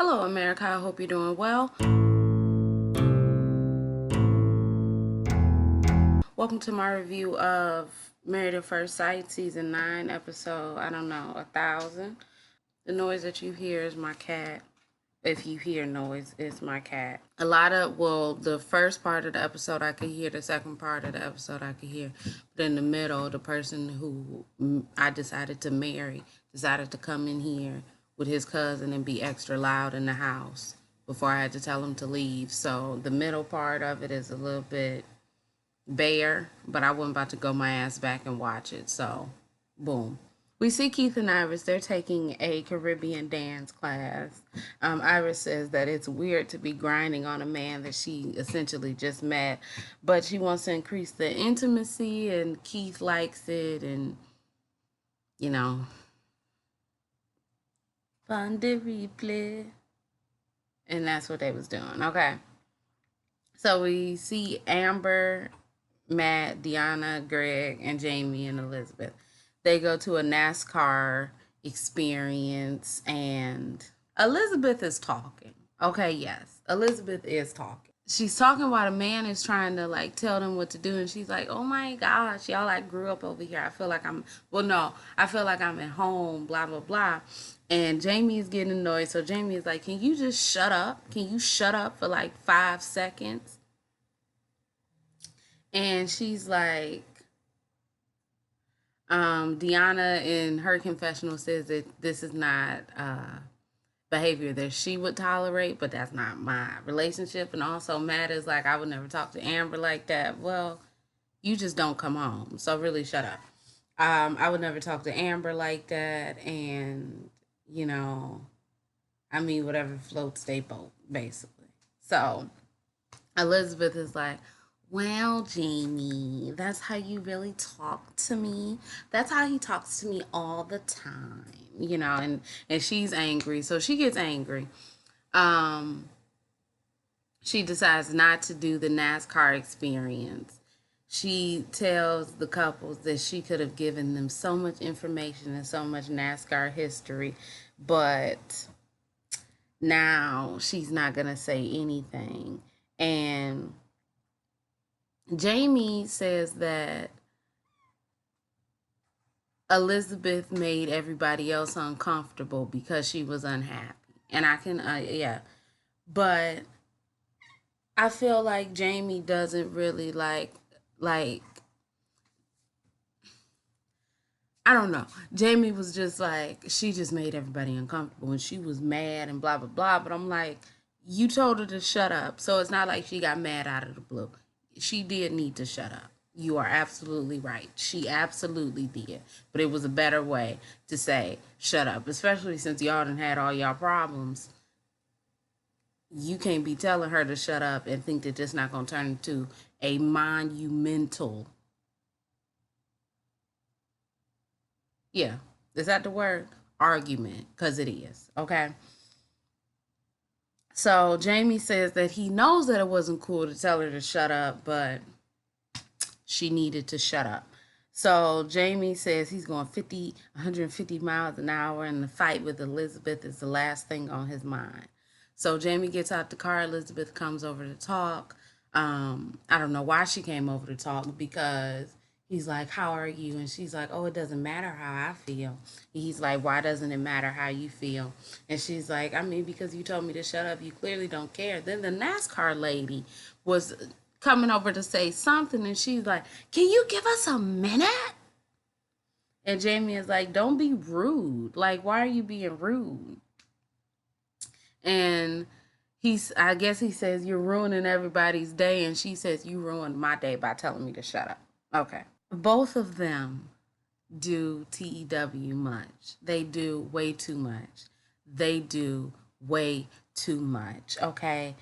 Hello, America. I hope you're doing well. Welcome to my review of Married at First Sight, Season 9, Episode, 1,000. The noise that you hear is my cat. If you hear noise, it's my cat. The first part of the episode I could hear, the second part of the episode I could hear. But in the middle, the person who I decided to marry decided to come in here with his cousin and be extra loud in the house before I had to tell him to leave. So the middle part of it is a little bit bare, but I wasn't about to go my ass back and watch it. So, boom. We see Keith and Iris. They're taking a Caribbean dance class. Iris says that it's weird to be grinding on a man that she essentially just met, but she wants to increase the intimacy, and Keith likes it, and you know, fun de replay, and that's what they was doing. Okay, so we see Amber, Matt, Deanna, Greg, and Jamie and Elizabeth. They go to a NASCAR experience, and Elizabeth is talking. Okay, yes, Elizabeth is talking. She's talking while a man is trying to like tell them what to do, and she's like, "Oh my gosh, y'all like grew up over here. I feel like I feel like I'm at home." Blah blah blah. And Jamie is getting annoyed, so Jamie is like, "Can you just shut up? Can you shut up for like 5 seconds?" And she's like, Deanna in her confessional says that this is not behavior that she would tolerate, but that's not my relationship. And also, Matt is like, I would never talk to Amber like that. Well, you just don't come home. So, really, shut up. I would never talk to Amber like that. And, you know, I mean, whatever floats they boat, basically. So, Elizabeth is like, well, Jamie, that's how you really talk to me. That's how he talks to me all the time, and she's angry. So she gets angry. Um, she decides not to do the NASCAR experience. She tells the couples that she could have given them so much information and so much NASCAR history, but now she's not going to say anything. And Jamie says that Elizabeth made everybody else uncomfortable because she was unhappy. And yeah. But I feel like Jamie doesn't really like, I don't know. Jamie was just like, she just made everybody uncomfortable and she was mad and blah, blah, blah. But I'm like, you told her to shut up. So it's not like she got mad out of the blue. She did need to shut up. You are absolutely right. She absolutely did. But it was a better way to say, shut up. Especially since y'all done had all y'all problems. You can't be telling her to shut up and think that this not going to turn into a monumental. Yeah. Is that the word? Argument. Because it is. Okay. So Jamie says that he knows that it wasn't cool to tell her to shut up, but she needed to shut up. So Jamie says he's going 150 miles an hour, and the fight with Elizabeth is the last thing on his mind. So Jamie gets out the car. Elizabeth comes over to talk. I don't know why she came over to talk, because he's like, how are you? And she's like, oh, it doesn't matter how I feel. He's like, why doesn't it matter how you feel? And she's like, I mean, because you told me to shut up. You clearly don't care. Then the NASCAR lady was coming over to say something, and she's like, can you give us a minute? And Jamie is like, don't be rude. Like, why are you being rude? And I guess he says, you're ruining everybody's day. And she says, you ruined my day by telling me to shut up. Okay. Both of them do TEW much. They do way too much. They do way too much. Okay.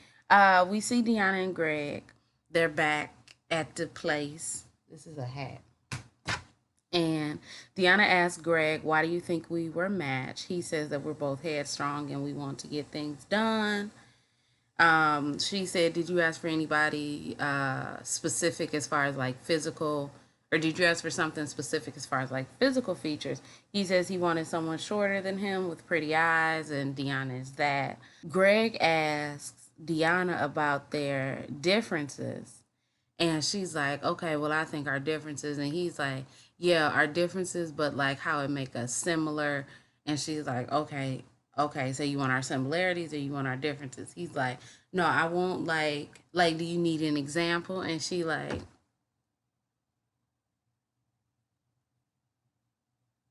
We see Deanna and Greg. They're back at the place. This is a hat. And Deanna asks Greg, why do you think we were matched? He says that we're both headstrong and we want to get things done. She said, did you ask for anybody specific as far as like physical Or did you ask for something specific as far as like physical features? He says he wanted someone shorter than him with pretty eyes, and Deanna is that. Greg asks Deanna about their differences, and she's like, okay, well, I think our differences. And he's like, yeah, our differences, but like how it make us similar. And she's like, okay, so you want our similarities or you want our differences? He's like, no, I won't do you need an example? And she like,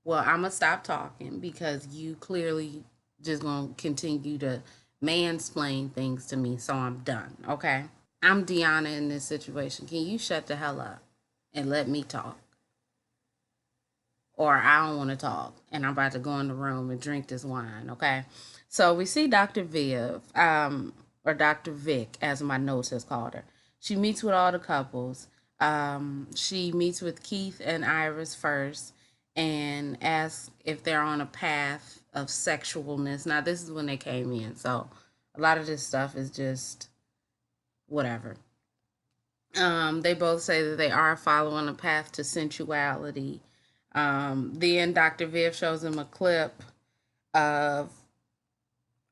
well, I'm gonna stop talking because you clearly just gonna continue to mansplain things to me, so I'm done, okay? I'm Deanna in this situation. Can you shut the hell up and let me talk? Or I don't want to talk and I'm about to go in the room and drink this wine, okay? So we see Dr. Viv, or Dr. Vic, as my notes has called her. She meets with all the couples. She meets with Keith and Iris first and asks if they're on a path of sexualness. Now, this is when they came in, so a lot of this stuff is just whatever. They both say that they are following a path to sensuality. Then Dr. Viv shows him a clip of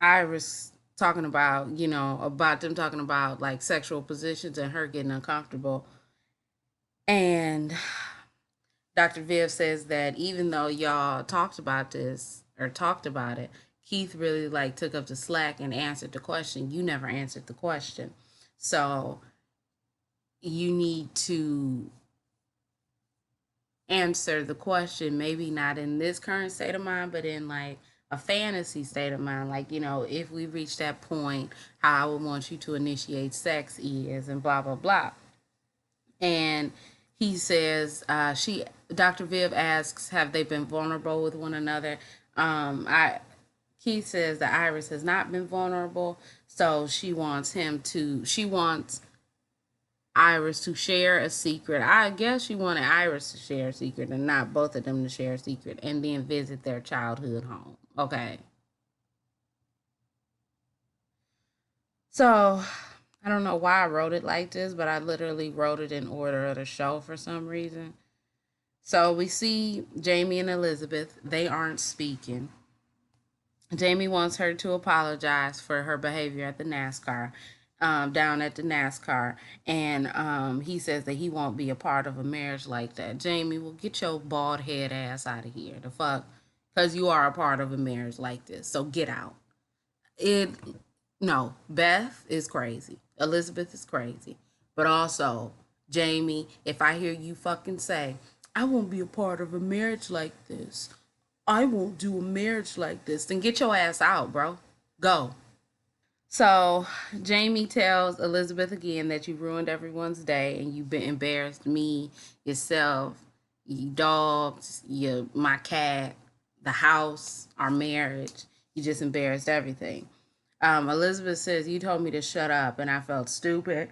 Iris talking about, about them talking about like sexual positions and her getting uncomfortable. And Dr. Viv says that even though y'all talked about this or talked about it, Keith really like took up the slack and answered the question. You never answered the question. So you need to answer the question, maybe not in this current state of mind, but in like a fantasy state of mind. Like, if we reach that point, how I would want you to initiate sex is, and blah, blah, blah. And he says, Dr. Viv asks, have they been vulnerable with one another? Keith says that Iris has not been vulnerable. So she wants Iris to share a secret. I guess she wanted Iris to share a secret and not both of them to share a secret and then visit their childhood home. Okay. So I don't know why I wrote it like this, but I literally wrote it in order of the show for some reason. So we see Jamie and Elizabeth. They aren't speaking. Jamie wants her to apologize for her behavior at the NASCAR, down at the NASCAR, and he says that he won't be a part of a marriage like that. Jamie, will get your bald head ass out of here, the fuck, because you are a part of a marriage like this. So get out. It no, Beth is crazy. Elizabeth is crazy, but also Jamie. If I hear you fucking say, "I won't be a part of a marriage like this," I won't do a marriage like this, then get your ass out, bro. Go. So Jamie tells Elizabeth again that you ruined everyone's day and you've been embarrassed me, yourself, your dogs, my cat, the house, our marriage. You just embarrassed everything. Elizabeth says, you told me to shut up and I felt stupid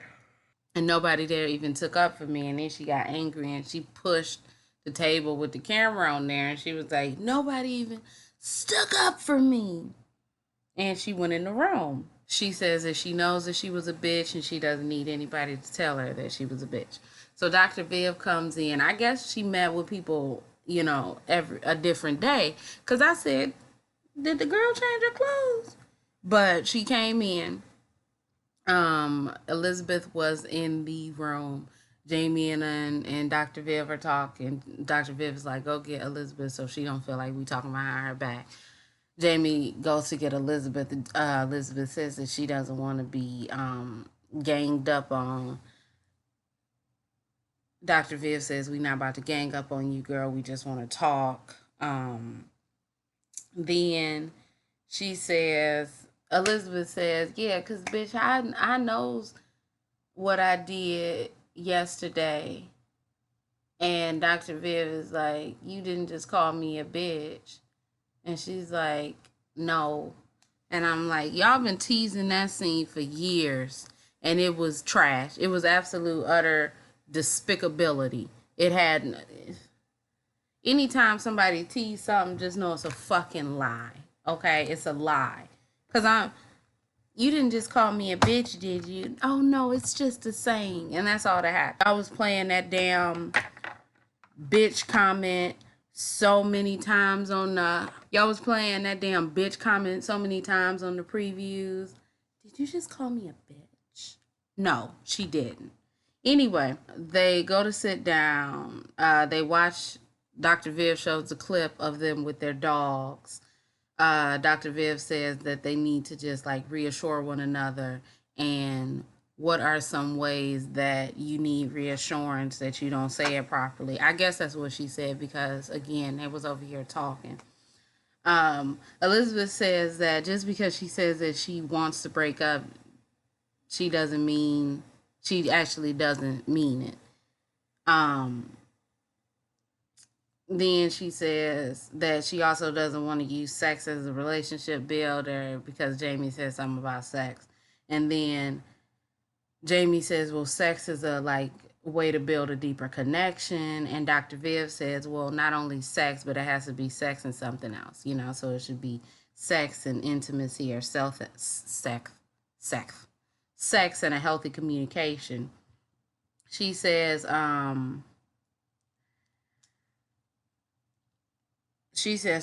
and nobody there even took up for me. And then she got angry and she pushed the table with the camera on there and she was like, nobody even stuck up for me. And she went in the room. She says that she knows that she was a bitch and she doesn't need anybody to tell her that she was a bitch. So Dr. Viv comes in. I guess she met with people, every a different day. Because I said, did the girl change her clothes? But she came in. Elizabeth was in the room. Jamie and Dr. Viv are talking. Dr. Viv is like, go get Elizabeth so she don't feel like we talking behind her back. Jamie goes to get Elizabeth. Elizabeth says that she doesn't want to be ganged up on. Dr. Viv says, we're not about to gang up on you, girl. We just want to talk. Then she says, Elizabeth says, yeah, because, bitch, I knows what I did yesterday. And Dr. Viv is like, you didn't just call me a bitch. And she's like, no. And I'm like, y'all been teasing that scene for years. And it was trash. It was absolute, utter despicability. It had, anytime somebody tease something, just know it's a fucking lie. Okay? It's a lie. Because you didn't just call me a bitch, did you? Oh, no, it's just a saying. And that's all that happened. I was playing that damn bitch comment so many times on the, y'all was playing that damn bitch comment so many times on the previews. Did you just call me a bitch? No, she didn't. Anyway, they go to sit down. They watch. Dr. Viv shows a clip of them with their dogs. Dr. Viv says that they need to just like reassure one another. And what are some ways that you need reassurance that you don't say it properly? I guess that's what she said because, again, they was over here talking. Elizabeth says that just because she says that she wants to break up, she doesn't mean, she actually doesn't mean it. Um, then she says that she also doesn't want to use sex as a relationship builder because Jamie says something about sex. And then Jamie says, well, sex is a like way to build a deeper connection. And Dr. Viv says, well, not only sex, but it has to be sex and something else, you know, so it should be sex and intimacy or sex and a healthy communication. She says,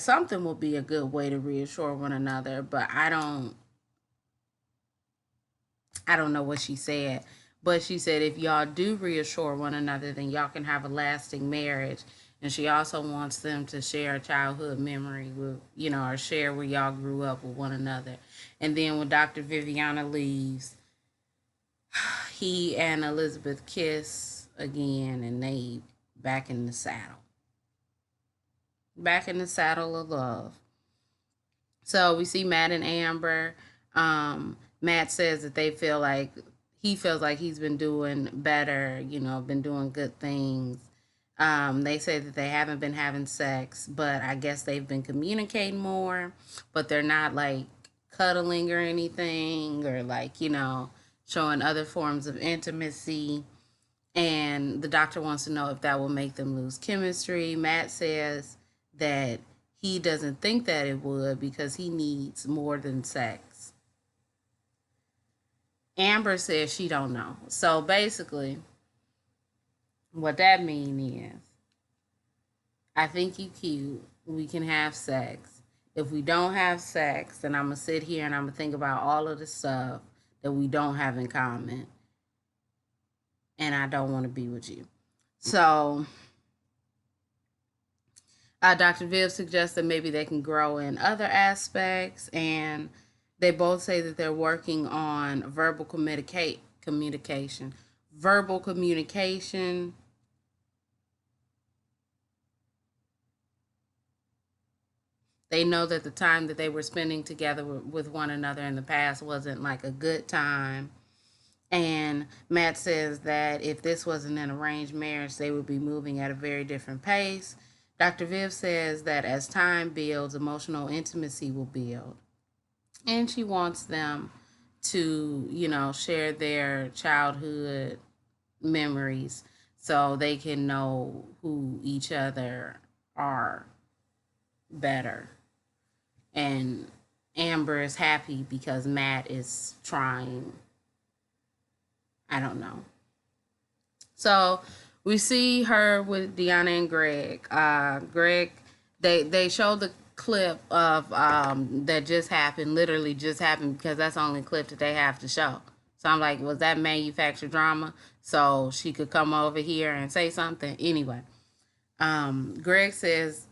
something will be a good way to reassure one another, but I don't know what she said. But she said if y'all do reassure one another, then y'all can have a lasting marriage. And she also wants them to share a childhood memory with, you know, or share where y'all grew up with one another. And then when Dr. Viviana leaves, he and Elizabeth kiss again and they back in the saddle. Back in the saddle of love. So we see Matt and Amber. Matt says that he feels like he's been doing better, you know, been doing good things. They say that they haven't been having sex, but I guess they've been communicating more, but they're not like cuddling or anything or like, you know, showing other forms of intimacy. And the doctor wants to know if that will make them lose chemistry. Matt says that he doesn't think that it would because he needs more than sex. Amber says she don't know. So basically, what that means is, I think you cute. We can have sex. If we don't have sex, then I'm going to sit here and I'm going to think about all of the stuff that we don't have in common. And I don't want to be with you. So, Dr. Viv suggests that maybe they can grow in other aspects. And they both say that they're working on communication. Verbal communication. They know that the time that they were spending together with one another in the past wasn't like a good time. And Matt says that if this wasn't an arranged marriage, they would be moving at a very different pace. Dr. Viv says that as time builds, emotional intimacy will build. And she wants them to, you know, share their childhood memories so they can know who each other are better. And Amber is happy because Matt is trying. I don't know. So we see her with Deanna and Greg. Greg, they showed the clip of that just happened, literally just happened because that's the only clip that they have to show. So I'm like, was that manufactured drama? So she could come over here and say something. Anyway, Greg says,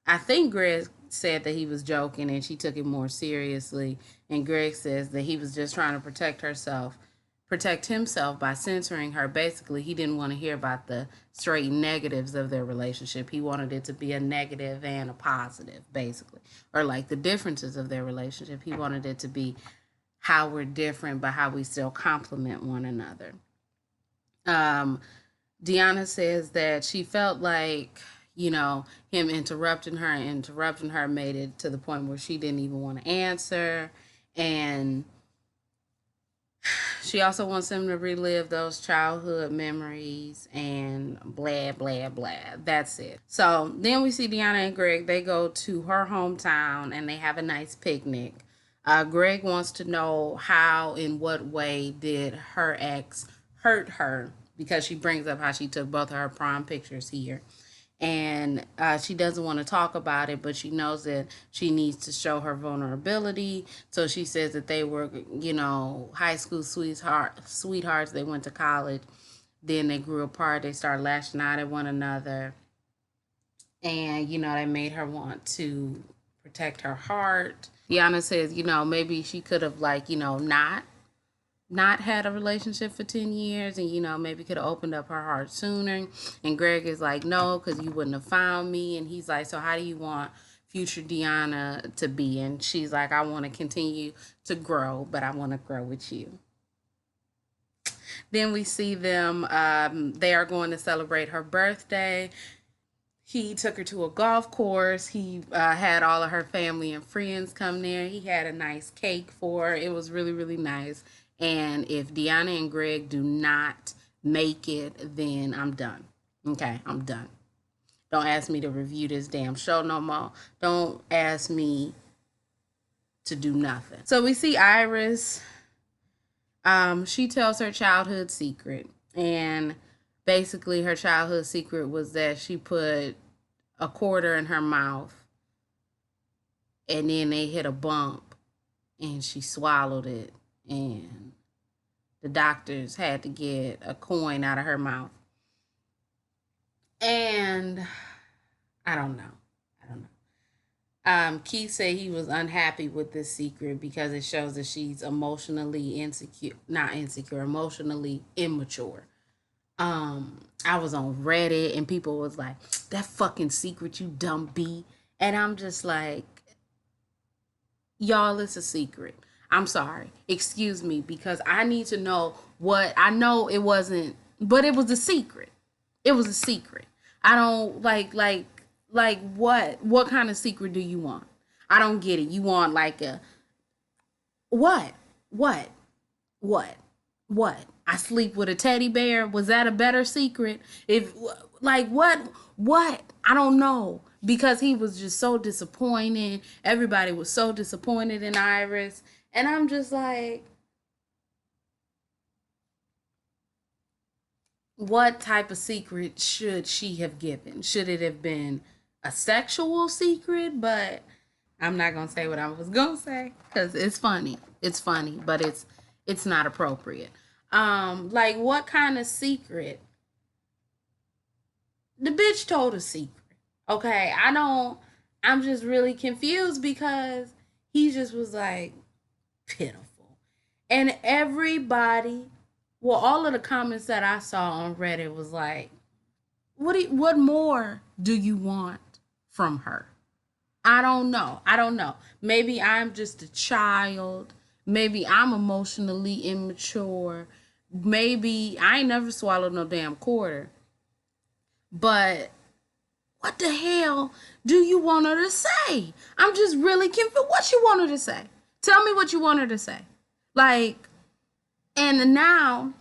I think Greg said that he was joking and she took it more seriously. And Greg says that he was just trying to protect himself by censoring her. Basically, he didn't want to hear about the straight negatives of their relationship. He wanted it to be a negative and a positive, basically. Or like the differences of their relationship. He wanted it to be how we're different, but how we still complement one another. Deanna says that she felt like, you know, him interrupting her made it to the point where she didn't even want to answer. And she also wants him to relive those childhood memories and blah, blah, blah. That's it. So then we see Deanna and Greg. They go to her hometown and they have a nice picnic. Greg wants to know how, in what way did her ex hurt her, because she brings up how she took both of her prom pictures here. and she doesn't want to talk about it, but she knows that she needs to show her vulnerability. So she says that they were, high school sweethearts. They went to college, then they grew apart. They started lashing out at one another, and that made her want to protect her heart. Deanna says, maybe she could have not had a relationship for 10 years, and maybe could have opened up her heart sooner. And Greg is like, no, because you wouldn't have found me. And he's like, so how do you want future Deanna to be? And she's like, I want to continue to grow, but I want to grow with you. Then we see them, they are going to celebrate her birthday. He took her to a golf course. He had all of her family and friends come there. He had a nice cake for her. It was really, really nice. And if Deanna and Greg do not make it, then I'm done. Okay, I'm done. Don't ask me to review this damn show no more. Don't ask me to do nothing. So we see Iris. She tells her childhood secret. And basically her childhood secret was that she put a quarter in her mouth and then they hit a bump and she swallowed it, and the doctors had to get a coin out of her mouth. And I don't know. Keith said he was unhappy with this secret because it shows that she's emotionally emotionally immature. I was on Reddit and people was like, that fucking secret, you dumb B. And I'm just like, y'all, it's a secret. I'm sorry. Excuse me, because I need to know what I know. It wasn't, but it was a secret. It was a secret. I don't like what kind of secret do you want? I don't get it. You want like a what? What? I sleep with a teddy bear. Was that a better secret? If like what? I don't know, because he was just so disappointed. Everybody was so disappointed in Iris, and I'm just like, what type of secret should she have given? Should it have been a sexual secret? But I'm not gonna say what I was gonna say because it's funny. It's funny, but it's not appropriate. Like what kind of secret? The bitch told a secret. Okay, I'm just really confused because he just was like pitiful. And everybody, well, all of the comments that I saw on Reddit was like, what more do you want from her? I don't know. Maybe I'm just a child. Maybe I'm emotionally immature. Maybe I ain't never swallowed no damn quarter. But what the hell do you want her to say? I'm just really confused. What you want her to say? Tell me what you want her to say. Like, and now,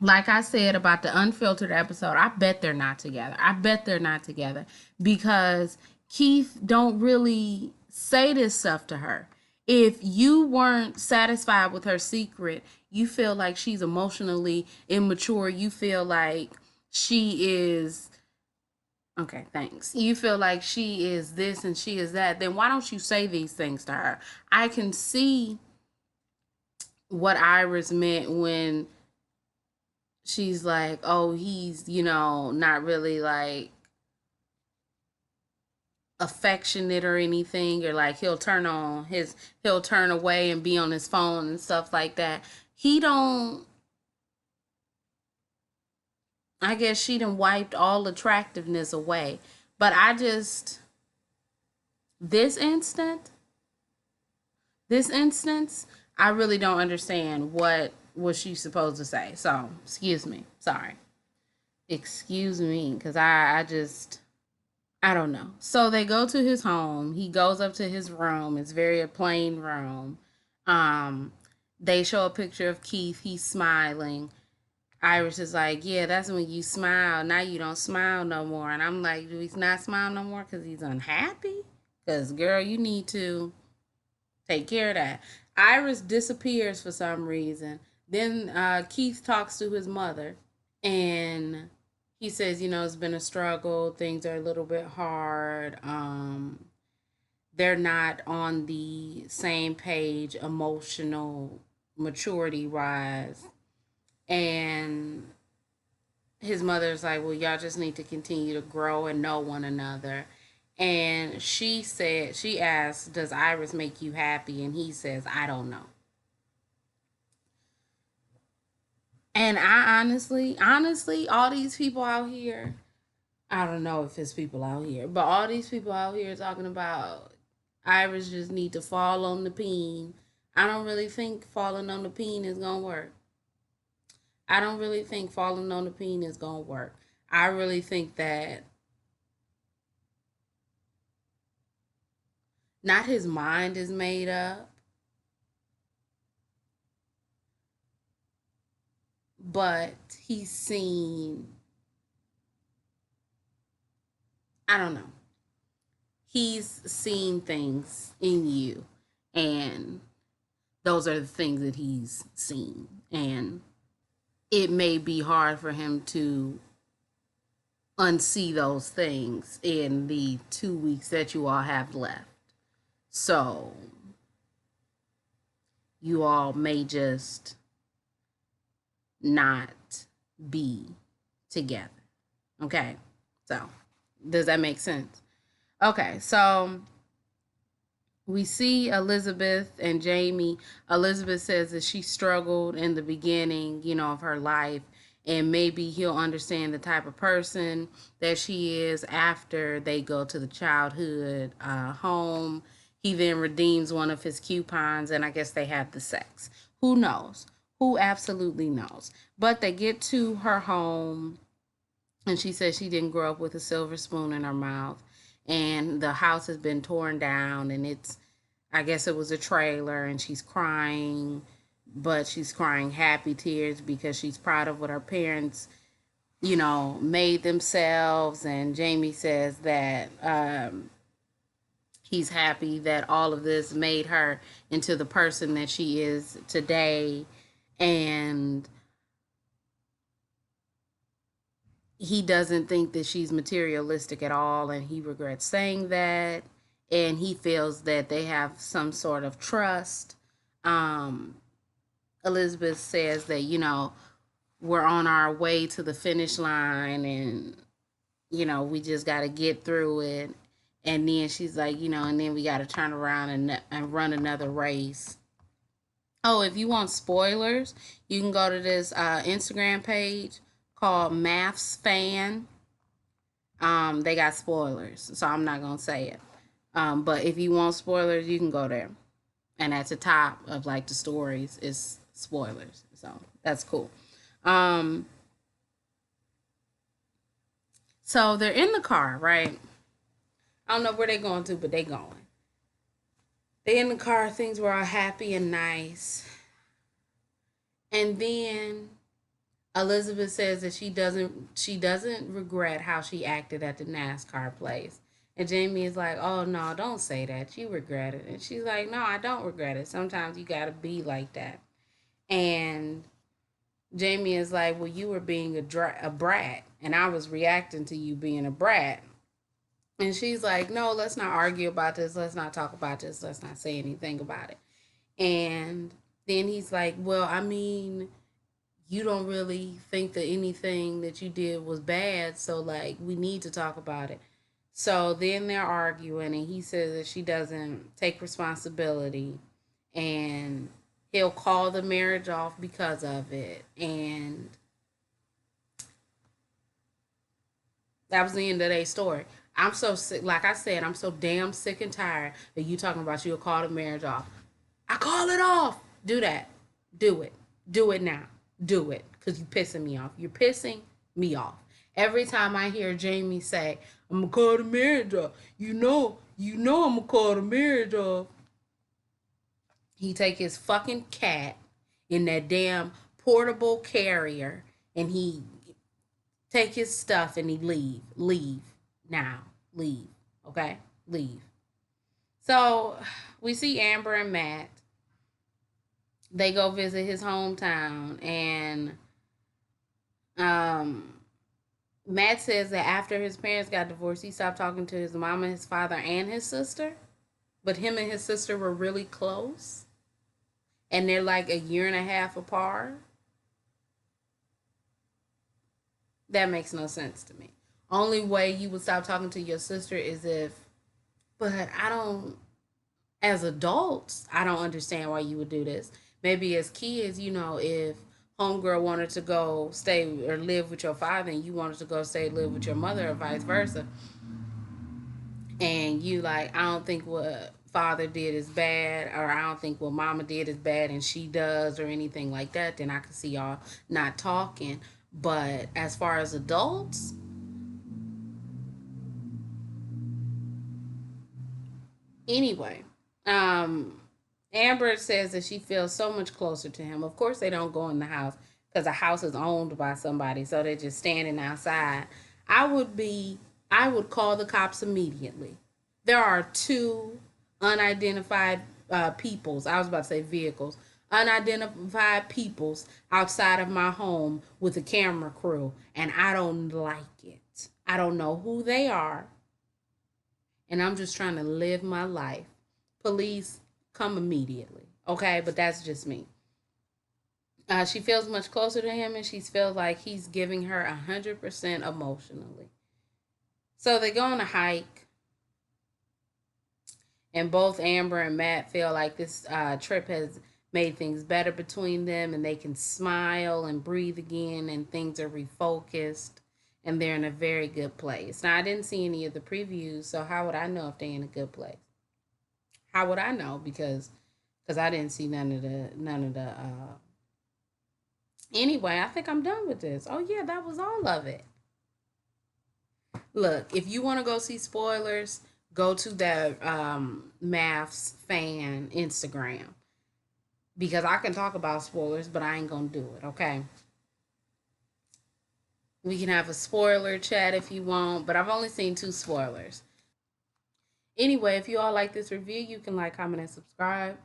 like I said about the unfiltered episode, I bet they're not together. Because Keith don't really say this stuff to her. If you weren't satisfied with her secret, you feel like she's emotionally immature. You feel like she is, okay, thanks. You feel like she is this and she is that. Then why don't you say these things to her? I can see what Iris meant when she's like, oh, he's, not really like affectionate or anything, or like he'll turn away and be on his phone and stuff like that. He don't, I guess she done wiped all attractiveness away. But this instant this instance, I really don't understand what was she supposed to say. So excuse me, sorry, excuse me, because I don't know. So they go to his home. He goes up to his room. It's very a plain room. Um, they show a picture of Keith. He's smiling. Iris is like, yeah, that's when you smile. Now you don't smile no more. And I'm like, do he not smile no more because he's unhappy? Because, girl, you need to take care of that. Iris disappears for some reason. Then Keith talks to his mother. And he says, it's been a struggle. Things are a little bit hard. They're not on the same page, emotional maturity wise. And his mother's like, well, y'all just need to continue to grow and know one another. And she asked, does Iris make you happy? And he says, I don't know. And I honestly, all these people out here, I don't know if it's people out here, but all these people out here talking about Iris just need to fall on the peen. I don't really think falling on the peen is gonna work. I don't really think falling on the peen is gonna work. I really think that not his mind is made up, but he's seen, I don't know, he's seen things in you, and those are the things that he's seen. And it may be hard for him to unsee those things in the 2 weeks that you all have left. So you all may just not be together. Okay. So does that make sense? Okay. So we see Elizabeth and Jamie. Elizabeth says that she struggled in the beginning, of her life, and maybe he'll understand the type of person that she is after they go to the childhood home. He then redeems one of his coupons, and I guess they have the sex. Who knows? Who absolutely knows? But they get to her home, and she says she didn't grow up with a silver spoon in her mouth, and the house has been torn down, and I guess it was a trailer, and she's crying, but she's crying happy tears because she's proud of what her parents, made themselves. And Jamie says that he's happy that all of this made her into the person that she is today. And he doesn't think that she's materialistic at all, and he regrets saying that. And he feels that they have some sort of trust. Um, Elizabeth says that, we're on our way to the finish line, and, we just got to get through it. And then she's like, and then we got to turn around and run another race. Oh, if you want spoilers, you can go to this Instagram page called Maths Fan. They got spoilers, so I'm not gonna say it. But if you want spoilers, you can go there. And at the top of like the stories is spoilers, so that's cool. Um, so they're in the car, right? I don't know where they're going to, but they going. They in the car. Things were all happy and nice, and then Elizabeth says that she doesn't regret how she acted at the NASCAR place. And Jamie is like, "Oh no, don't say that. You regret it." And she's like, "No, I don't regret it. Sometimes you gotta be like that." And Jamie is like, "Well, you were being a brat, and I was reacting to you being a brat." And she's like, "No, let's not argue about this. Let's not talk about this. Let's not say anything about it." And then he's like, "Well, I mean, you don't really think that anything that you did was bad, so like we need to talk about it." So then they're arguing, and he says that she doesn't take responsibility, and he'll call the marriage off because of it. And that was the end of their story. I'm so sick. Like I said, I'm so damn sick and tired of you talking about you'll call the marriage off. I call it off. Do that. Do it. Do it now. Do it. Because you're pissing me off. You're pissing me off. Every time I hear Jamie say, I'm going to call the marriage off. I'm going to call the marriage off. He take his fucking cat in that damn portable carrier, and he take his stuff and he leave now, leave, okay, leave. So we see Amber and Matt. They go visit his hometown, and Matt says that after his parents got divorced, he stopped talking to his mama, his father, and his sister. But him and his sister were really close, and they're like a year and a half apart. That makes no sense to me. Only way you would stop talking to your sister is if, but I don't, as adults, I don't understand why you would do this. Maybe as kids, if homegirl wanted to go stay or live with your father and you wanted to go stay live with your mother or vice versa, and you like, I don't think what father did is bad, or I don't think what mama did is bad and she does, or anything like that, then I can see y'all not talking. But as far as adults, anyway, um, Amber says that she feels so much closer to him. Of course, they don't go in the house because the house is owned by somebody, so they're just standing outside. I would be, I would call the cops immediately. There are two unidentified peoples. I was about to say vehicles. Unidentified peoples outside of my home with a camera crew, and I don't like it. I don't know who they are, and I'm just trying to live my life. Police, come immediately. Okay, but that's just me. She feels much closer to him, and she feels like he's giving her 100% emotionally. So they go on a hike, and both Amber and Matt feel like this trip has made things better between them, and they can smile and breathe again, and things are refocused, and they're in a very good place. Now, I didn't see any of the previews, so how would I know if they're in a good place? How would I know? Because I didn't see none of the. Anyway, I think I'm done with this. Oh yeah, that was all of it. Look, if you want to go see spoilers, go to that Maths fan Instagram, because I can talk about spoilers, but I ain't gonna do it. Okay, we can have a spoiler chat if you want, but I've only seen two spoilers. Anyway, if you all like this review, you can like, comment, and subscribe.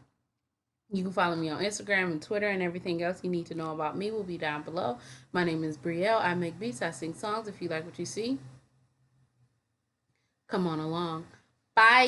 You can follow me on Instagram and Twitter, and everything else you need to know about me will be down below. My name is Brielle. I make beats, I sing songs. If you like what you see, come on along. Bye.